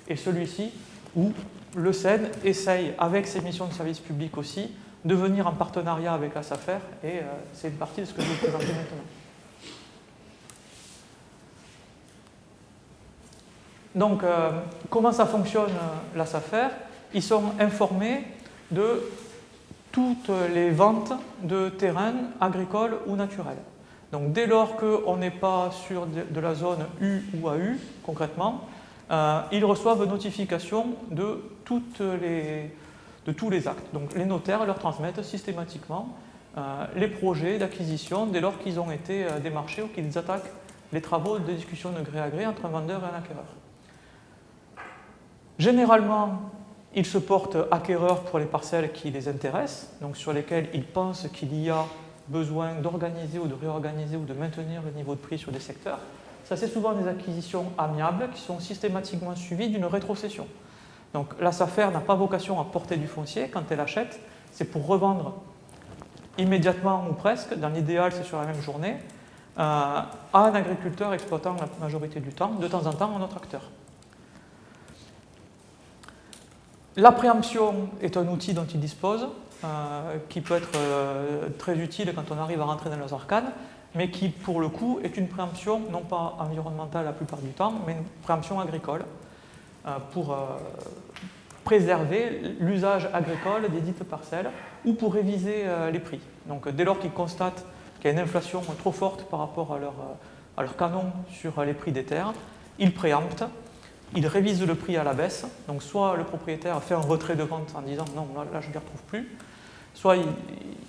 Et celui-ci, où le SEN essaye, avec ses missions de service public aussi, de venir en partenariat avec la SAFER. Et c'est une partie de ce que je vais vous présenter maintenant. Donc, comment ça fonctionne la SAFER? Ils sont informés de toutes les ventes de terrains agricoles ou naturels. Donc, dès lors qu'on n'est pas sur de la zone U ou AU, concrètement, ils reçoivent notification de tous les actes. Donc, les notaires leur transmettent systématiquement les projets d'acquisition dès lors qu'ils ont été démarchés ou qu'ils attaquent les travaux de discussion de gré à gré entre un vendeur et un acquéreur. Généralement, ils se portent acquéreurs pour les parcelles qui les intéressent, donc sur lesquelles ils pensent qu'il y a besoin d'organiser ou de réorganiser ou de maintenir le niveau de prix sur des secteurs. Ça, c'est souvent des acquisitions amiables qui sont systématiquement suivies d'une rétrocession. Donc la SAFER n'a pas vocation à porter du foncier quand elle achète, c'est pour revendre immédiatement ou presque, dans l'idéal c'est sur la même journée, à un agriculteur exploitant la majorité du temps, de temps en temps un autre acteur. La préemption est un outil dont ils disposent, qui peut être très utile quand on arrive à rentrer dans leurs arcanes, mais qui, pour le coup, est une préemption, non pas environnementale la plupart du temps, mais une préemption agricole, pour préserver l'usage agricole des dites parcelles, ou pour réviser les prix. Donc, dès lors qu'ils constatent qu'il y a une inflation trop forte par rapport à leur canon sur les prix des terres, ils préemptent, ils révisent le prix à la baisse, donc soit le propriétaire fait un retrait de vente en disant non, là je ne les retrouve plus, soit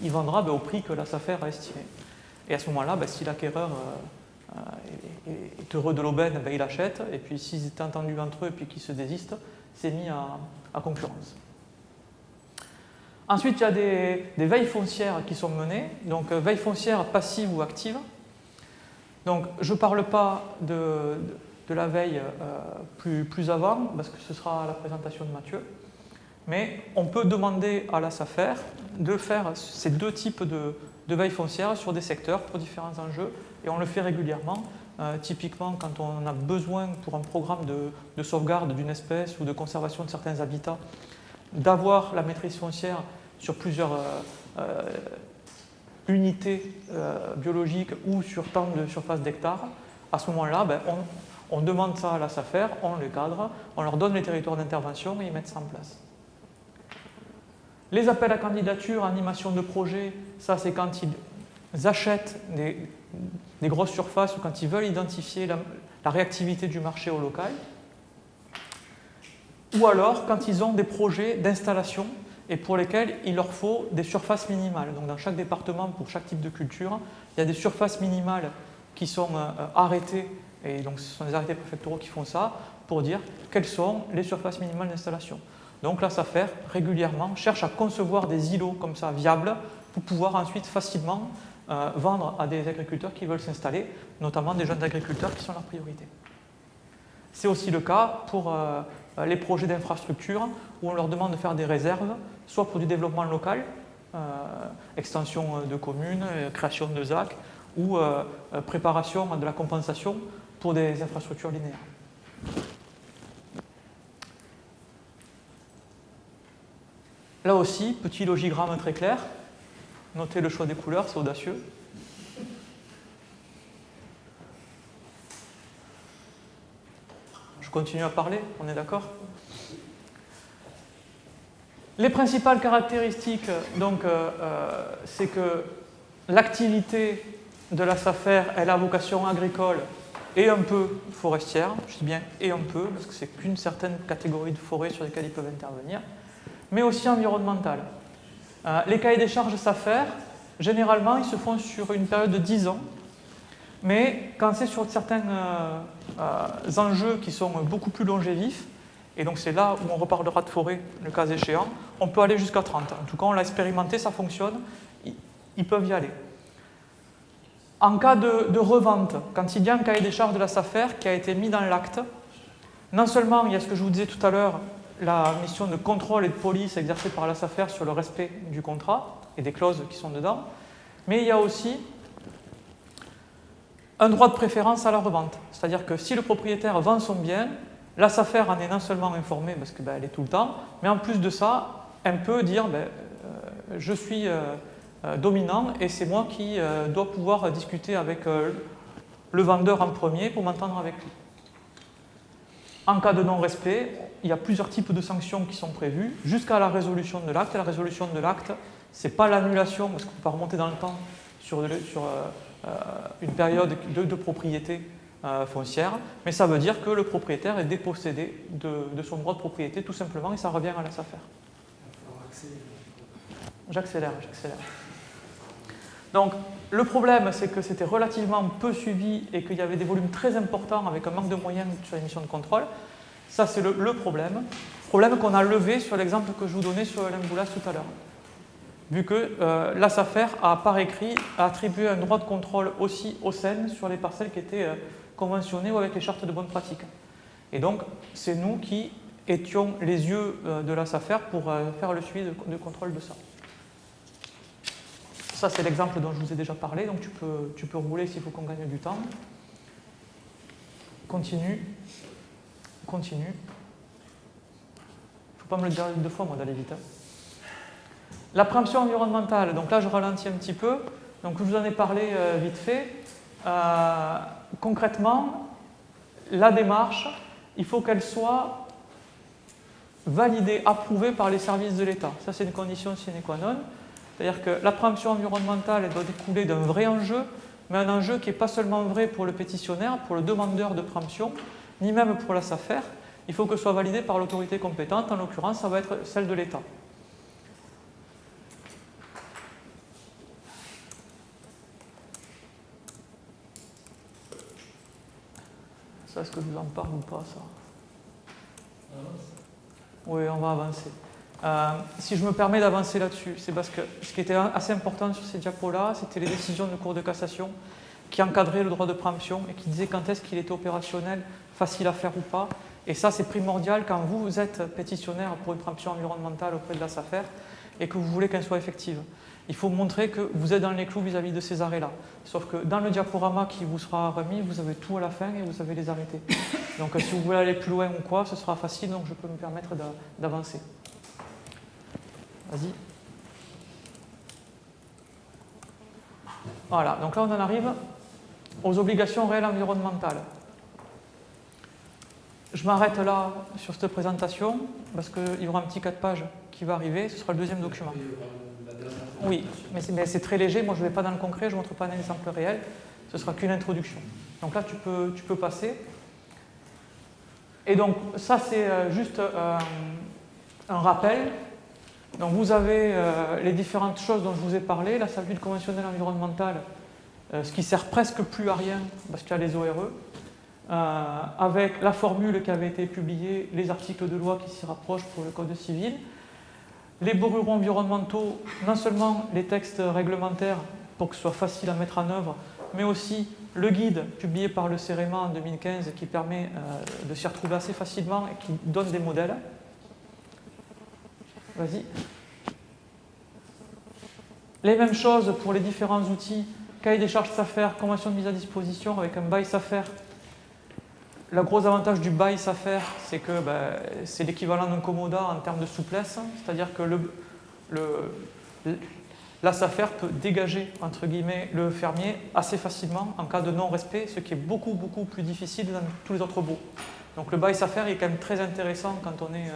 il vendra au prix que la SAFER a estimé. Et à ce moment-là, si l'acquéreur est heureux de l'aubaine, il achète, et puis s'ils étaient entendus entre eux et puis qu'ils se désistent, c'est mis à concurrence. Ensuite, il y a des veilles foncières qui sont menées, donc veilles foncières passives ou actives. Donc, je ne parle pas de la veille plus avant, parce que ce sera à la présentation de Mathieu, mais on peut demander à la SAFER de faire ces deux types de veille foncière sur des secteurs pour différents enjeux, et on le fait régulièrement. Typiquement, quand on a besoin pour un programme de sauvegarde d'une espèce ou de conservation de certains habitats, d'avoir la maîtrise foncière sur plusieurs unités biologiques ou sur tant de surface d'hectares, à ce moment-là, on demande ça à la SAFER, on les cadre, on leur donne les territoires d'intervention et ils mettent ça en place. Les appels à candidature, animation de projet, ça c'est quand ils achètent des grosses surfaces ou quand ils veulent identifier la réactivité du marché au local, ou alors quand ils ont des projets d'installation et pour lesquels il leur faut des surfaces minimales. Donc dans chaque département, pour chaque type de culture, il y a des surfaces minimales qui sont arrêtées, et donc ce sont des arrêtés préfectoraux qui font ça, pour dire quelles sont les surfaces minimales d'installation. Donc la SAFER, régulièrement, cherche à concevoir des îlots comme ça, viables, pour pouvoir ensuite facilement vendre à des agriculteurs qui veulent s'installer, notamment des jeunes agriculteurs qui sont leur priorité. C'est aussi le cas pour les projets d'infrastructure où on leur demande de faire des réserves, soit pour du développement local, extension de communes, création de ZAC, ou préparation de la compensation pour des infrastructures linéaires. Là aussi, petit logigramme très clair. Notez le choix des couleurs, c'est audacieux. Je continue à parler, on est d'accord? Les principales caractéristiques, donc, c'est que l'activité de la SAFER, elle a vocation agricole et un peu forestière. Je dis bien et un peu, parce que c'est qu'une certaine catégorie de forêts sur lesquelles ils peuvent intervenir, mais aussi environnementale. Les cahiers des charges SAFER, généralement, ils se font sur une période de 10 ans, mais quand c'est sur certains enjeux qui sont beaucoup plus longévifs, et donc c'est là où on reparlera de forêt, le cas échéant, on peut aller jusqu'à 30 ans. En tout cas, on l'a expérimenté, ça fonctionne, ils peuvent y aller. En cas de revente, quand il y a un cahier des charges de la SAFER qui a été mis dans l'acte, non seulement il y a ce que je vous disais tout à l'heure, la mission de contrôle et de police exercée par la SAFER sur le respect du contrat et des clauses qui sont dedans, mais il y a aussi un droit de préférence à la revente. C'est-à-dire que si le propriétaire vend son bien, la SAFER en est non seulement informée parce qu'elle est tout le temps, mais en plus de ça, elle peut dire je suis dominant et c'est moi qui dois pouvoir discuter avec le vendeur en premier pour m'entendre avec lui. En cas de non-respect, il y a plusieurs types de sanctions qui sont prévues jusqu'à la résolution de l'acte. La résolution de l'acte, ce n'est pas l'annulation, parce qu'on peut remonter dans le temps sur une période de propriété foncière, mais ça veut dire que le propriétaire est dépossédé de son droit de propriété tout simplement et ça revient à la SAFER. J'accélère. Donc le problème, c'est que c'était relativement peu suivi et qu'il y avait des volumes très importants avec un manque de moyens sur les missions de contrôle. Ça, c'est le problème. Problème qu'on a levé sur l'exemple que je vous donnais sur l'Emboulas tout à l'heure. Vu que la SAFER a, par écrit, attribué un droit de contrôle aussi au SEN sur les parcelles qui étaient conventionnées ou avec les chartes de bonne pratique. Et donc, c'est nous qui étions les yeux de la SAFER pour faire le suivi de contrôle de ça. Ça, c'est l'exemple dont je vous ai déjà parlé, donc tu peux rouler s'il faut qu'on gagne du temps. Continue. Il ne faut pas me le dire deux fois, moi, d'aller vite. La préemption environnementale, donc là, je ralentis un petit peu. Donc, je vous en ai parlé vite fait. Concrètement, la démarche, il faut qu'elle soit validée, approuvée par les services de l'État. Ça, c'est une condition sine qua non. C'est-à-dire que la préemption environnementale elle doit découler d'un vrai enjeu, mais un enjeu qui n'est pas seulement vrai pour le pétitionnaire, pour le demandeur de préemption, ni même pour la SAFER. Il faut que ce soit validé par l'autorité compétente, en l'occurrence, ça va être celle de l'État. Ça, est-ce que je vous en parle ou pas, ça? Oui, on va avancer. Si je me permets d'avancer là-dessus, c'est parce que ce qui était assez important sur ces diapos-là, c'était les décisions de Cour de cassation qui encadraient le droit de préemption et qui disaient quand est-ce qu'il était opérationnel, facile à faire ou pas. Et ça, c'est primordial quand vous êtes pétitionnaire pour une préemption environnementale auprès de la SAFER et que vous voulez qu'elle soit effective. Il faut montrer que vous êtes dans les clous vis-à-vis de ces arrêts-là. Sauf que dans le diaporama qui vous sera remis, vous avez tout à la fin et vous avez les arrêtés. Donc si vous voulez aller plus loin ou quoi, ce sera facile, donc je peux me permettre d'avancer. Vas-y. Voilà, donc là on en arrive aux obligations réelles environnementales. Je m'arrête là sur cette présentation parce qu'il y aura un petit 4 pages qui va arriver, ce sera le deuxième document. Oui, mais c'est très léger, moi je ne vais pas dans le concret, je ne montre pas un exemple réel, ce sera qu'une introduction. Donc là tu peux passer. Et donc ça c'est juste un rappel. Donc vous avez les différentes choses dont je vous ai parlé, la servitude conventionnelle environnementale, ce qui sert presque plus à rien parce qu'il y a les ORE, avec la formule qui avait été publiée, les articles de loi qui s'y rapprochent pour le Code civil, les baux ruraux environnementaux, non seulement les textes réglementaires pour que ce soit facile à mettre en œuvre, mais aussi le guide publié par le CEREMA en 2015 qui permet de s'y retrouver assez facilement et qui donne des modèles. Vas-y. Les mêmes choses pour les différents outils, cahier des charges SAFER, convention de mise à disposition avec un bail SAFER. Le gros avantage du bail SAFER, c'est que c'est l'équivalent d'un commoda en termes de souplesse, c'est-à-dire que la SAFER peut dégager, entre guillemets, le fermier assez facilement en cas de non-respect, ce qui est beaucoup, beaucoup plus difficile dans tous les autres baux. Donc le bail SAFER est quand même très intéressant quand on est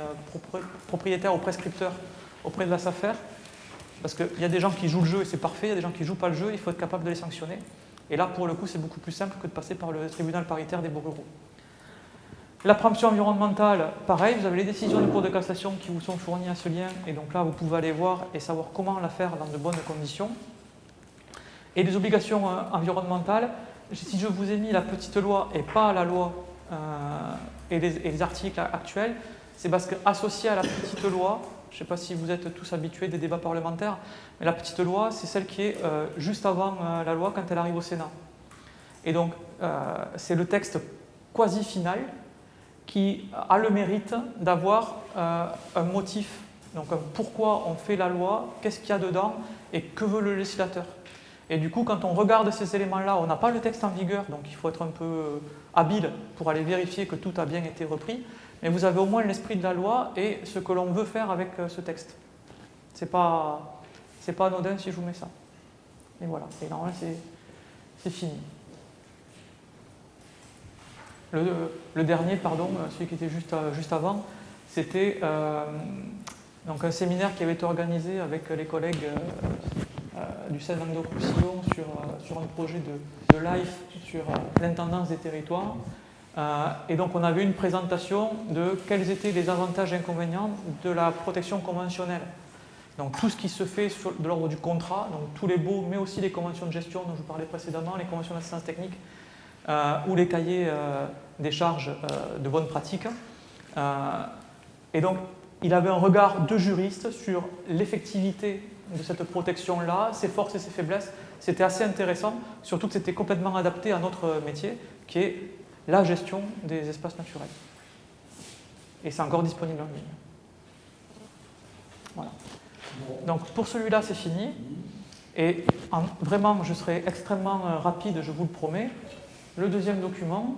propriétaire ou prescripteur auprès de la SAFER, parce qu'il y a des gens qui jouent le jeu et c'est parfait, il y a des gens qui ne jouent pas le jeu, il faut être capable de les sanctionner. Et là, pour le coup, c'est beaucoup plus simple que de passer par le tribunal paritaire des baux ruraux. La préemption environnementale, pareil, vous avez les décisions de Cour de cassation qui vous sont fournies à ce lien, et donc là, vous pouvez aller voir et savoir comment la faire dans de bonnes conditions. Et les obligations environnementales, si je vous ai mis la petite loi et pas la loi et les articles actuels, c'est parce qu'associé à la petite loi, je ne sais pas si vous êtes tous habitués des débats parlementaires, mais la petite loi, c'est celle qui est juste avant la loi quand elle arrive au Sénat. Et donc, c'est le texte quasi final qui a le mérite d'avoir un motif, donc un pourquoi on fait la loi, qu'est-ce qu'il y a dedans et que veut le législateur. Et du coup, quand on regarde ces éléments-là, on n'a pas le texte en vigueur, donc il faut être un peu habile pour aller vérifier que tout a bien été repris, mais vous avez au moins l'esprit de la loi et ce que l'on veut faire avec ce texte. C'est pas anodin si je vous mets ça. Et voilà, et normalement c'est fini. Le dernier, pardon, celui qui était juste avant, c'était donc un séminaire qui avait été organisé avec les collègues du CEN Languedoc-Roussillon sur un projet de LIFE sur l'intendance des territoires. Et donc on avait une présentation de quels étaient les avantages et inconvénients de la protection conventionnelle. Donc tout ce qui se fait de l'ordre du contrat, donc tous les baux, mais aussi les conventions de gestion dont je vous parlais précédemment, les conventions d'assistance technique, ou les cahiers des charges de bonne pratique. Et donc, il avait un regard de juriste sur l'effectivité de cette protection-là, ses forces et ses faiblesses. C'était assez intéressant, surtout que c'était complètement adapté à notre métier, qui est la gestion des espaces naturels. Et c'est encore disponible en ligne. Voilà. Donc, pour celui-là, c'est fini. Et vraiment, je serai extrêmement rapide, je vous le promets. Le deuxième document.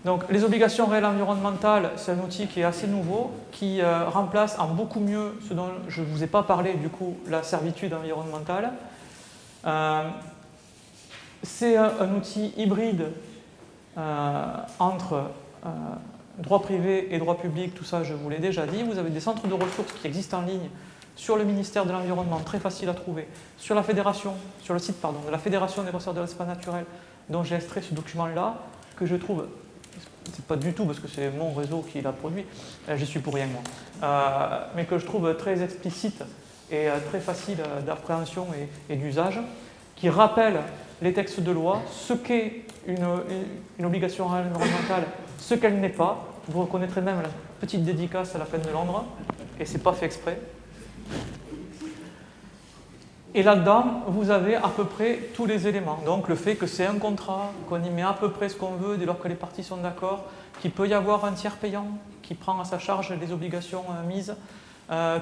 Donc, les obligations réelles environnementales, c'est un outil qui est assez nouveau, qui remplace en beaucoup mieux ce dont je ne vous ai pas parlé, du coup, la servitude environnementale. C'est un outil hybride entre droit privé et droit public, tout ça je vous l'ai déjà dit. Vous avez des centres de ressources qui existent en ligne sur le ministère de l'Environnement, très facile à trouver, sur la fédération, sur le site de la Fédération des ressorts de l'espace naturel, dont j'ai extrait ce document-là, que je trouve, c'est pas du tout parce que c'est mon réseau qui l'a produit, j'y suis pour rien moi, mais que je trouve très explicite et très facile d'appréhension et d'usage, qui rappelle les textes de loi, ce qu'est une obligation environnementale, ce qu'elle n'est pas. Vous reconnaîtrez même la petite dédicace à la peine de Londres, et c'est pas fait exprès. Et là-dedans, vous avez à peu près tous les éléments. Donc le fait que c'est un contrat, qu'on y met à peu près ce qu'on veut dès lors que les parties sont d'accord, qu'il peut y avoir un tiers payant qui prend à sa charge les obligations mises,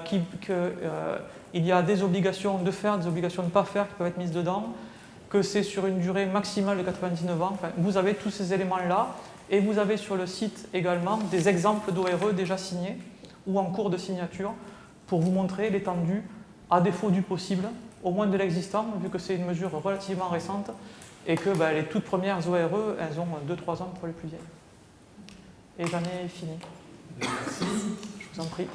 qu'il y a des obligations de faire, des obligations de ne pas faire qui peuvent être mises dedans, que c'est sur une durée maximale de 99 ans. Enfin, vous avez tous ces éléments-là, et vous avez sur le site également des exemples d'ORE déjà signés ou en cours de signature pour vous montrer l'étendue, à défaut du possible, au moins de l'existant, vu que c'est une mesure relativement récente et que les toutes premières ORE, elles ont 2-3 ans pour les plus vieilles. Et j'en ai fini. Merci. Je vous en prie.